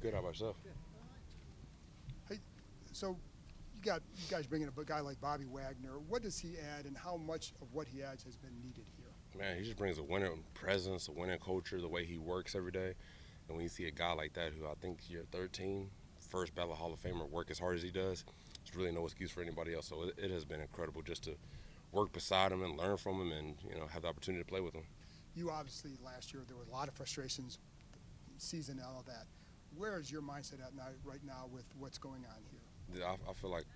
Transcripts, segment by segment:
Good. How about yourself? Hey, so you guys bring in a guy like Bobby Wagner. What does he add, and how much of what he adds has been needed here? Man, he just brings a winning presence, a winning culture, the way he works every day. And when you see a guy like that, who I think year 13, first ballot Hall of Famer, work as hard as he does, there's really no excuse for anybody else. So it has been incredible just to work beside him and learn from him, and have the opportunity to play with him. You obviously last year there was a lot of frustrations, season and all that. Where is your mindset at now, right now with what's going on here? I feel like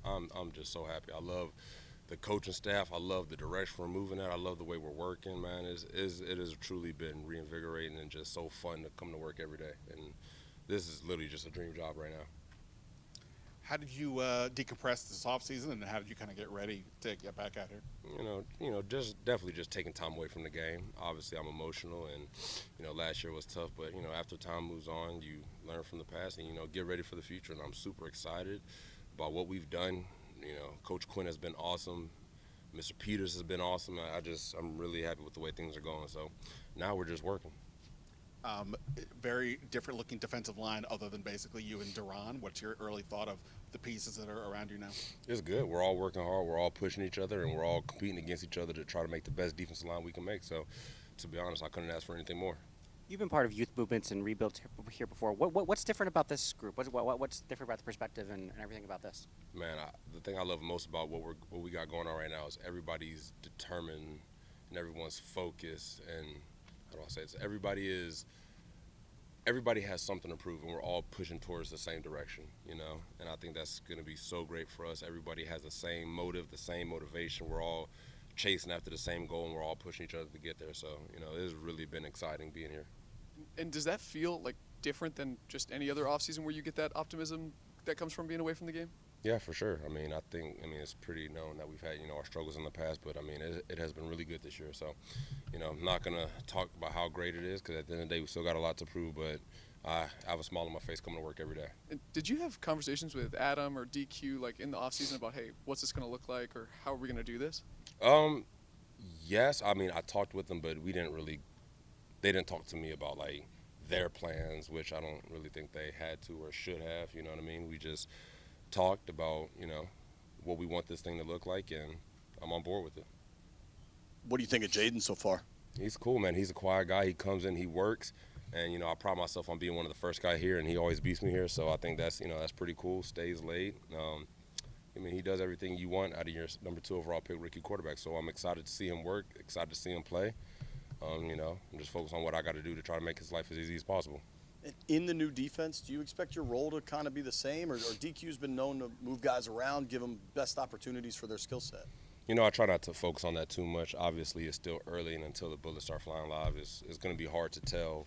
I'm just so happy. I love the coaching staff. I love the direction we're moving at. I love the way we're working, man. It has truly been reinvigorating and just so fun to come to work every day. And this is literally just a dream job right now. How did you decompress this offseason, and how did you kind of get ready to get back out here? Just definitely just taking time away from the game. Obviously, I'm emotional, and last year was tough. But after time moves on, you learn from the past, and get ready for the future. And I'm super excited about what we've done. Coach Quinn has been awesome. Mr. Peters has been awesome. I'm really happy with the way things are going. So now we're just working. Very different looking defensive line other than basically you and Duran. What's your early thought of the pieces that are around you now? It's good. We're all working hard. We're all pushing each other, and we're all competing against each other to try to make the best defensive line we can make. So, to be honest, I couldn't ask for anything more. You've been part of youth movements and rebuilds here before. What's different about this group? What's different about the perspective and everything about this? Man, the thing I love most about what we got going on right now is everybody's determined and everyone's focused, and how do I say this? Everybody has something to prove, and we're all pushing towards the same direction, and I think that's going to be so great for us. Everybody has the same motive, the same motivation. We're all chasing after the same goal, and we're all pushing each other to get there. So, it has really been exciting being here. And does that feel like different than just any other offseason where you get that optimism that comes from being away from the game? Yeah, for sure. I think it's pretty known that we've had, our struggles in the past, but it has been really good this year. So, I'm not going to talk about how great it is, because at the end of the day, we still got a lot to prove, but I have a smile on my face coming to work every day. And did you have conversations with Adam or DQ like in the offseason about, hey, what's this going to look like, or how are we going to do this? Yes. I talked with them, but they didn't talk to me about like their plans, which I don't really think they had to or should have, you know what I mean? We just talked about, what we want this thing to look like, and I'm on board with it. What do you think of Jaden so far? He's cool, man. He's a quiet guy. He comes in, he works, and I pride myself on being one of the first guys here, and he always beats me here. So I think that's pretty cool. Stays late. He does everything you want out of your number 2 overall pick rookie quarterback. So I'm excited to see him work, excited to see him play. I'm just focused on what I got to do to try to make his life as easy as possible. In the new defense, do you expect your role to kind of be the same, or DQ's been known to move guys around, give them best opportunities for their skill set? I try not to focus on that too much. Obviously, it's still early, and until the bullets start flying live, it's going to be hard to tell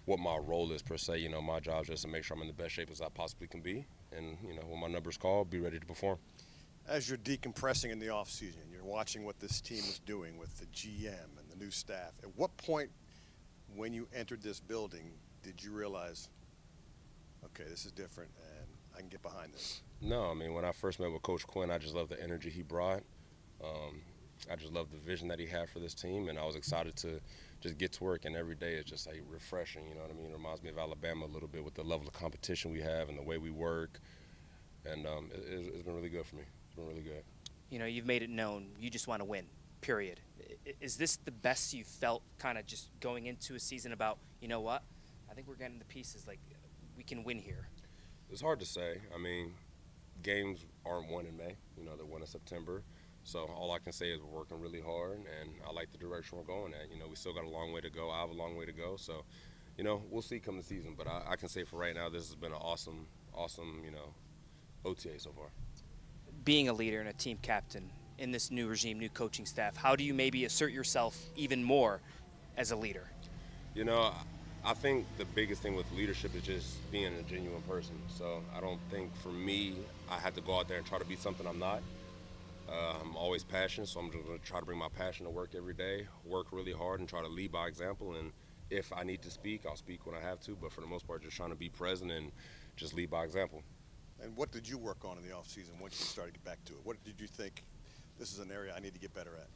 what my role is per se. My job is just to make sure I'm in the best shape as I possibly can be, and when my number's called, be ready to perform. As you're decompressing in the offseason, you're watching what this team is doing with the GM and the new staff. At what point, when you entered this building, did you realize, okay, this is different and I can get behind this? No, when I first met with Coach Quinn, I just loved the energy he brought. I just loved the vision that he had for this team, and I was excited to just get to work, and every day is just like refreshing, you know what I mean? It reminds me of Alabama a little bit with the level of competition we have and the way we work, and it's been really good for me. It's been really good. You've made it known you just want to win, period. Is this the best you felt kind of just going into a season about, what? I think we're getting the pieces, like we can win here. It's hard to say. Games aren't won in May. They're won in September. So all I can say is we're working really hard, and I like the direction we're going at. We still got a long way to go. I have a long way to go. So, we'll see come the season. But I can say for right now, this has been an awesome, OTA so far. Being a leader and a team captain in this new regime, new coaching staff, how do you maybe assert yourself even more as a leader? I think the biggest thing with leadership is just being a genuine person. So I don't think for me I have to go out there and try to be something I'm not. I'm always passionate, so I'm just going to try to bring my passion to work every day, work really hard, and try to lead by example. And if I need to speak, I'll speak when I have to. But for the most part, just trying to be present and just lead by example. And what did you work on in the offseason once you started to get back to it? What did you think, this is an area I need to get better at?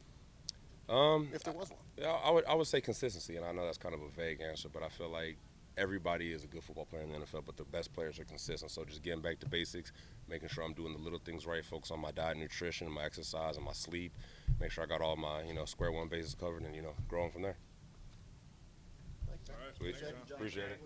If there was one. Yeah, I would say consistency, and I know that's kind of a vague answer, but I feel like everybody is a good football player in the NFL, but the best players are consistent. So just getting back to basics, making sure I'm doing the little things right, focus on my diet, nutrition, my exercise, and my sleep. Make sure I got all my, square one bases covered, and growing from there. Thanks, man. Sweet. Thank you, John. Appreciate it.